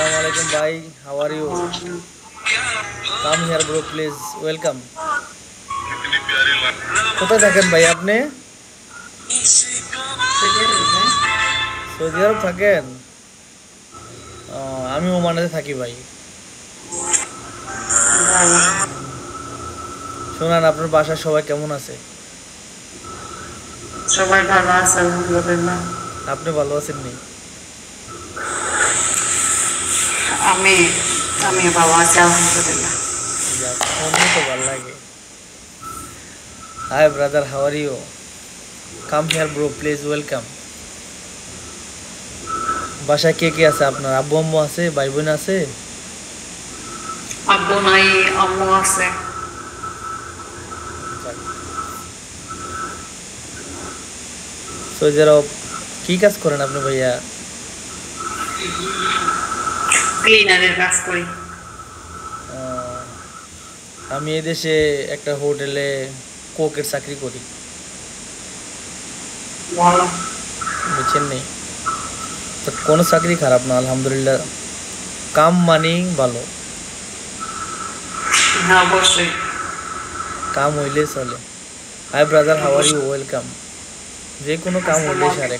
Assalamu alaikum bhai. How are you? Come here bro please. Welcome. কোথায় থাকেন ভাই আপনি? সৌদি আরব থাকেন? আমি ওমানে থাকি ভাই। শোনান আপনার বাসার সবাই কেমন আছে? সবাই ভালো আছে আলহামদুলিল্লাহ। আপনি ভালো আছেন নি? আমি আমি ভালো আছি আলহামদুলিল্লাহ। শুনলে তো ভালো লাগে। Hi brother, how are you? Come here bro, please welcome. বাসায় কে কে আছে আপনার? আব্বু আম্মু আছে, ভাই বোন আছে? আব্বু নাই, আম্মু আছে। সৌদি আরব কি কাজ করেন আপনি ভাইয়া? ক্লিনারের কাজ করি। আমি এই দেশে একটা হোটেলে কোকের চাকরি করি। ভালো। বুঝছেন নি? তো কোনো চাকরি খারাপ না আলহামদুলিল্লাহ, কাম মানি ভালো। হ্যাঁ অবশ্যই। কাম হইলে চলে। Hi brother, how are you? Welcome. যে কোনো কাম হইলে সারে,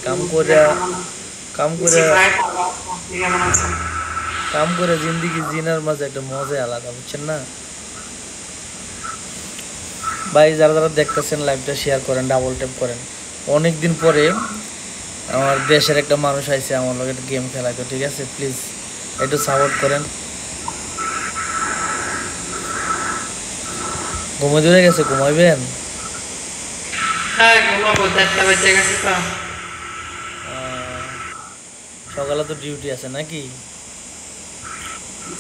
কাম করে জিন্দিগি জিনার মাঝে একটা মজাই আলাদা, বুঝছেন না ভাই? যারা যারা দেখতেছেন লাইভটা শেয়ার করেন, ডাবল ট্যাপ করেন। অনেকদিন পরে আমার দেশের একটা মানুষ আইছে আমার লগে একটা গেম খেলা, তো ঠিক আছে প্লিজ একটু সাপোর্ট করেন। ঘুমে ধরে গেছে, ঘুমাইবেন? হ্যাঁ ঘুমাবো, 4টা বেজে গেছে তো। সকালে তো ডিউটি আছে নাকি?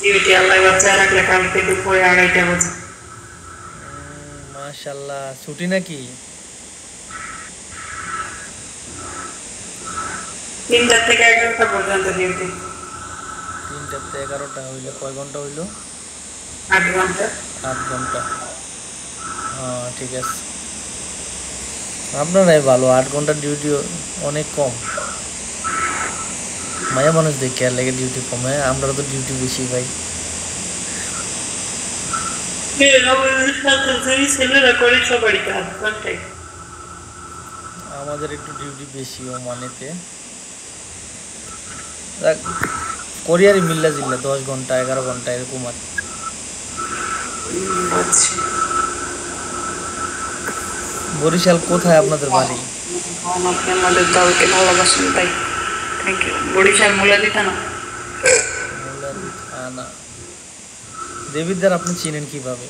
ডিউটি আল্লাহ বাচ্চা রাখলে কালকে দুপুরে 2:30 বাজে। মাশাআল্লাহ, ছুটি নাকি? 3টা থেকে 11টা পর্যন্ত ডিউটি। 3টা থেকে 11টা হইলে কয় ঘন্টা হইলো? 8 ঘন্টা। 8 ঘন্টা। ঠিক আছে, আপনারাই ভালো। 8 ঘন্টার ডিউটি অনেক কম। মায়া মানুষ দেখে আর লেগে ডিউটি কমে, আমরা তো ডিউটি বেশি ভাই। আমাদের একটু ডিউটি বেশি ও মানেতে। কোরিয়ারে মিল্লা জিল্লা 10 ঘন্টা 11 ঘন্টা এরকম আর। বরিশাল কোথায় আপনাদের বাড়ি? আপনি আমাদের দলকে ভালোবাসেন তাই থ্যাংক ইউ। বরিশাল মুলাদি থানা। দেবিদ্বার আপনি চিনেন কিভাবে?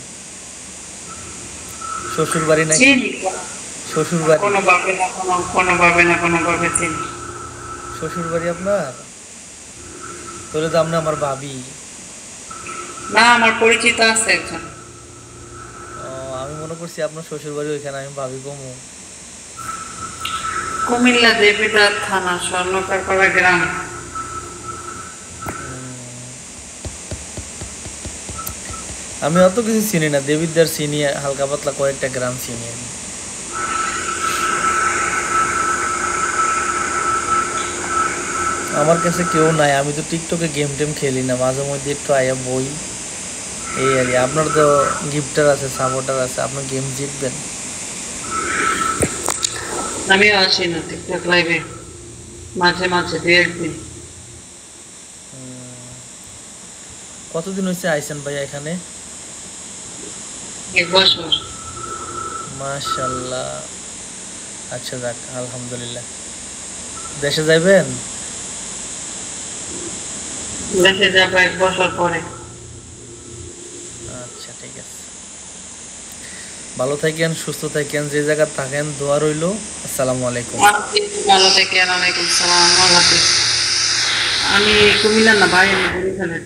শ্বশুর বাড়ি নাকি? শ্বশুর বাড়ি? কোনোভাবে চিনি। শ্বশুর বাড়ি আপনার? তাহলে তো আপনি আমার ভাবি। না, আমার পরিচিত আছে একজন। আমি মনে করছি আপনার শ্বশুর বাড়ি ওইখানে, আমি ভাবি কমু। কুমিল্লা দেবিদ্বার থানা, স্বর্ণকারপাড়া গ্রাম। আমি অত কিছু চিনি না, দেবিদ্বার চিনি, হালকা পাতলা কয়েকটা গ্রাম চিনি আমি। আমার কাছে কেউ নাই, আমি তো টিকটকে গেম টেম খেলি না, মাঝে মধ্যে একটু আয়া বই এই আর কি। আপনার তো গিফটার আছে, সাপোর্টার আছে, আপনার গেম জিতবেন। আমিও আছি না টিকটক লাইভে, মাঝে মাঝে 2-1 দিন। কতদিন হয়েছে আইছেন ভাইয়া এখানে? 1 বছর। মাশাআল্লাহ, আচ্ছা যাক আলহামদুলিল্লাহ। দেশে যাইবেন? দেশে যাবো 1 বছর পরে। আচ্ছা ঠিক আছে, ভালো থাকেন, সুস্থ থাকেন, যে জায়গা থাকেন। দোয়া রইল। আসসালামু আলাইকুম। ভালো থাকেন। ওয়ালাইকুম সালাম। আমি কুমিল্লার না ভাই, আমি বরিশালের।